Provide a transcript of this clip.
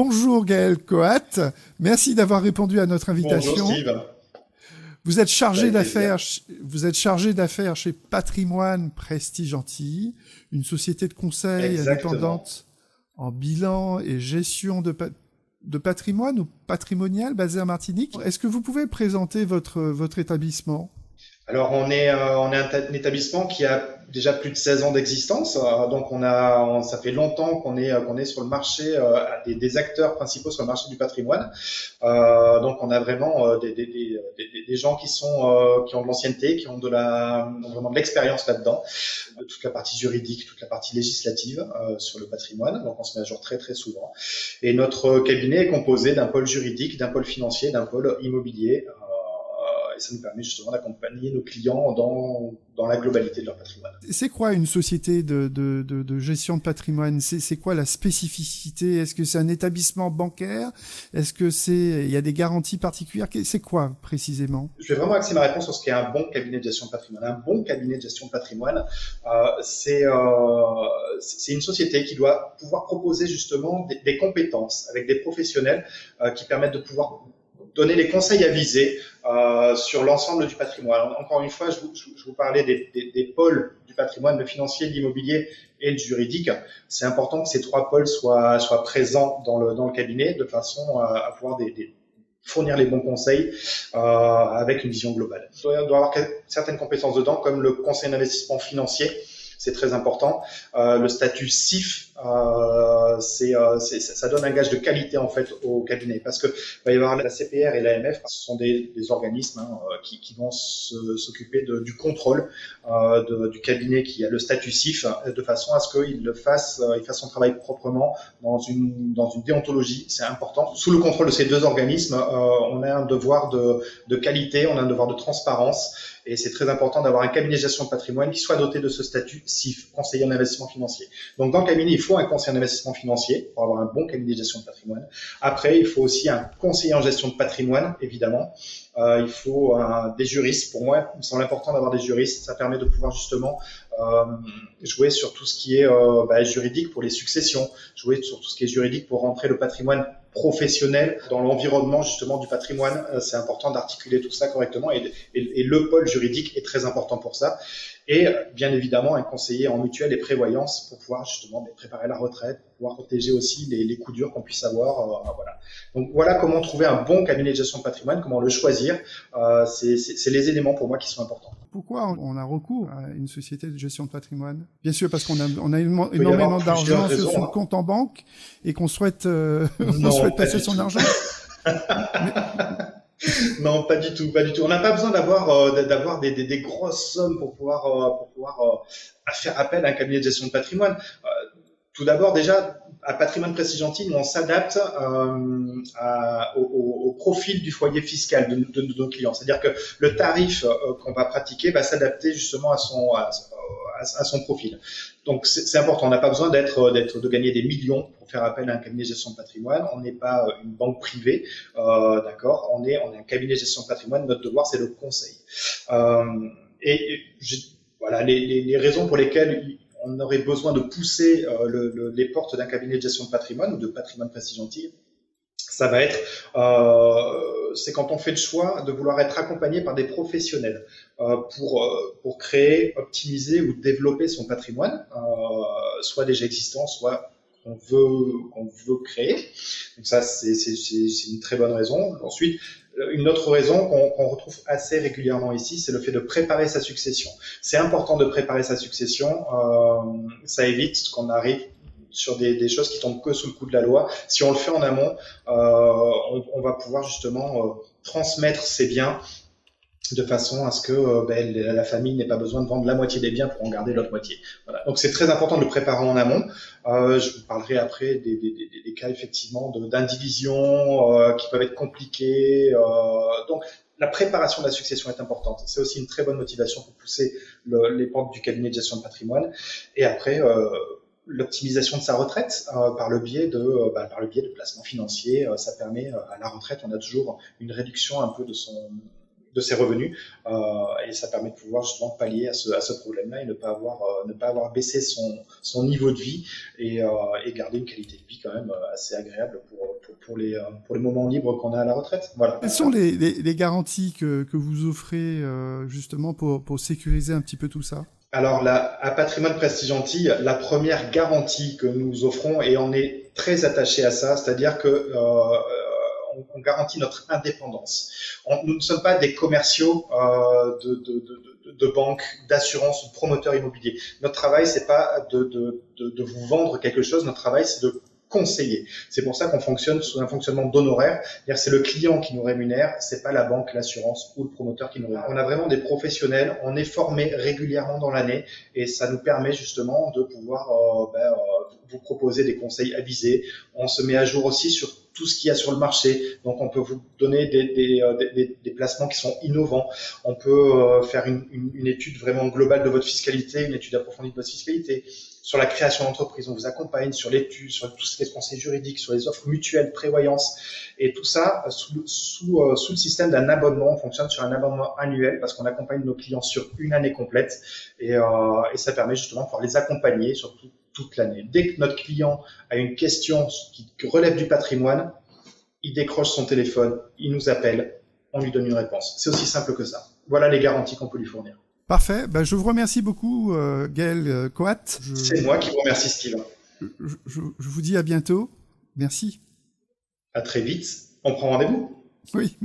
Bonjour Gaël Coat, merci d'avoir répondu à notre invitation. Bonjour Steve. Vous êtes chargé d'affaires chez Patrimoine Prestige Antilles, une société de conseil indépendante en bilan et gestion de patrimoine ou patrimonial basée à Martinique. Est-ce que vous pouvez présenter votre établissement ? Alors on est un établissement qui a déjà plus de 16 ans d'existence, donc ça fait longtemps qu'on est sur le marché, des acteurs principaux sur le marché du patrimoine. Donc on a vraiment des gens qui ont de l'ancienneté, qui ont vraiment de l'expérience là-dedans, de toute la partie juridique, toute la partie législative sur le patrimoine. Donc on se met à jour très très souvent. Et notre cabinet est composé d'un pôle juridique, d'un pôle financier, d'un pôle immobilier. Et ça nous permet justement d'accompagner nos clients dans la globalité de leur patrimoine. C'est quoi une société de gestion de patrimoine ? C'est quoi la spécificité ? Est-ce que c'est un établissement bancaire ? Est-ce que il y a des garanties particulières ? C'est quoi précisément ? Je vais vraiment axer ma réponse sur ce qu'est un bon cabinet de gestion de patrimoine. Un bon cabinet de gestion de patrimoine, c'est une société qui doit pouvoir proposer justement des compétences avec des professionnels qui permettent de pouvoir donner les conseils avisés sur l'ensemble du patrimoine. Encore une fois, je vous parlais des pôles du patrimoine, le financier, l'immobilier et le juridique. C'est important que ces trois pôles soient présents dans le cabinet de façon à pouvoir fournir les bons conseils avec une vision globale. Il doit y avoir certaines compétences dedans, comme le conseil d'investissement financier. C'est très important. Le statut CIF, ça donne un gage de qualité en fait au cabinet, parce que va y avoir la CPR et l'AMF, ce sont des organismes qui vont s'occuper du contrôle du cabinet qui a le statut CIF, de façon à ce qu'il fasse son travail proprement dans une déontologie. C'est important. Sous le contrôle de ces deux organismes, on a un devoir de qualité, on a un devoir de transparence. Et c'est très important d'avoir un cabinet de gestion de patrimoine qui soit doté de ce statut CIF, conseiller en investissement financier. Donc dans le cabinet, il faut un conseiller en investissement financier pour avoir un bon cabinet de gestion de patrimoine. Après, il faut aussi un conseiller en gestion de patrimoine, évidemment. Il faut des juristes. Pour moi, il me semble important d'avoir des juristes. Ça permet de pouvoir justement jouer sur tout ce qui est juridique pour les successions, jouer sur tout ce qui est juridique pour rentrer le patrimoine professionnel dans l'environnement justement du patrimoine. C'est important d'articuler tout ça correctement et le pôle juridique est très important pour ça. Et bien évidemment un conseiller en mutuelle et prévoyance pour pouvoir justement préparer la retraite, pour pouvoir protéger aussi les coups durs qu'on puisse avoir. Voilà. Donc voilà comment trouver un bon cabinet de gestion de patrimoine, comment le choisir. C'est les éléments pour moi qui sont importants. Pourquoi on a recours à une société de gestion de patrimoine ? Bien sûr parce qu'on a énormément d'argent sur son compte en banque et qu'on souhaite passer son argent. Non, pas du tout. On n'a pas besoin d'avoir des grosses sommes pour pouvoir faire appel à un cabinet de gestion de patrimoine. Tout d'abord, déjà, à Patrimoine Prestige Antilles, on s'adapte au profil du foyer fiscal de nos clients. C'est-à-dire que le tarif qu'on va pratiquer va s'adapter justement à son profil. Donc c'est important. On n'a pas besoin de gagner des millions pour faire appel à un cabinet de gestion de patrimoine. On n'est pas une banque privée, d'accord. On est un cabinet de gestion de patrimoine. Notre devoir, c'est le conseil. Voilà les raisons pour lesquelles on aurait besoin de pousser les portes d'un cabinet de gestion de patrimoine ou de Patrimoine Prestige Antilles. Ça va être, c'est quand on fait le choix de vouloir être accompagné par des professionnels pour créer, optimiser ou développer son patrimoine, soit déjà existant, soit qu'on veut créer. Donc ça, c'est une très bonne raison. Ensuite, une autre raison qu'on retrouve assez régulièrement ici, c'est le fait de préparer sa succession. C'est important de préparer sa succession. Ça évite qu'on arrive sur des choses qui tombent que sous le coup de la loi. Si on le fait en amont, on va pouvoir justement transmettre ses biens de façon à ce que la famille n'ait pas besoin de vendre la moitié des biens pour en garder l'autre moitié. Voilà. Donc c'est très important de le préparer en amont. Je vous parlerai après des cas effectivement d'indivision qui peuvent être compliqués. Donc la préparation de la succession est importante. C'est aussi une très bonne motivation pour pousser les portes du cabinet de gestion de patrimoine. Et après l'optimisation de sa retraite par le biais de placements financiers, ça permet à la retraite, on a toujours une réduction un peu de ses revenus, et ça permet de pouvoir justement pallier à ce problème-là et ne pas avoir baissé son niveau de vie et garder une qualité de vie quand même assez agréable pour les moments libres qu'on a à la retraite. Voilà. Quelles sont les garanties que vous offrez justement pour sécuriser un petit peu tout ça? Alors, à Patrimoine Prestigentil, la première garantie que nous offrons, et on est très attaché à ça, c'est-à-dire que on garantit notre indépendance. Nous ne sommes pas des commerciaux de banques, d'assurances ou de promoteurs immobiliers. Notre travail, c'est pas de vous vendre quelque chose. Notre travail, c'est de conseiller. C'est pour ça qu'on fonctionne sous un fonctionnement d'honoraires. C'est-à-dire c'est le client qui nous rémunère, c'est pas la banque, l'assurance ou le promoteur qui nous rémunère. On a vraiment des professionnels, on est formés régulièrement dans l'année et ça nous permet justement de pouvoir vous proposer des conseils avisés. On se met à jour aussi sur tout ce qu'il y a sur le marché. Donc, on peut vous donner des placements qui sont innovants. On peut faire une étude vraiment globale de votre fiscalité, une étude approfondie de votre fiscalité. Sur la création d'entreprise, on vous accompagne sur l'étude, sur tout ce qui est conseil juridique, sur les offres mutuelles, prévoyance. Et tout ça sous le système d'un abonnement. On fonctionne sur un abonnement annuel parce qu'on accompagne nos clients sur une année complète. Et ça permet justement de pouvoir les accompagner sur toute l'année. Dès que notre client a une question qui relève du patrimoine, il décroche son téléphone, il nous appelle, on lui donne une réponse. C'est aussi simple que ça. Voilà les garanties qu'on peut lui fournir. Parfait. Je vous remercie beaucoup, Gaël Coat. C'est moi qui vous remercie, Steve. Je vous dis à bientôt. Merci. À très vite. On prend rendez-vous. Oui.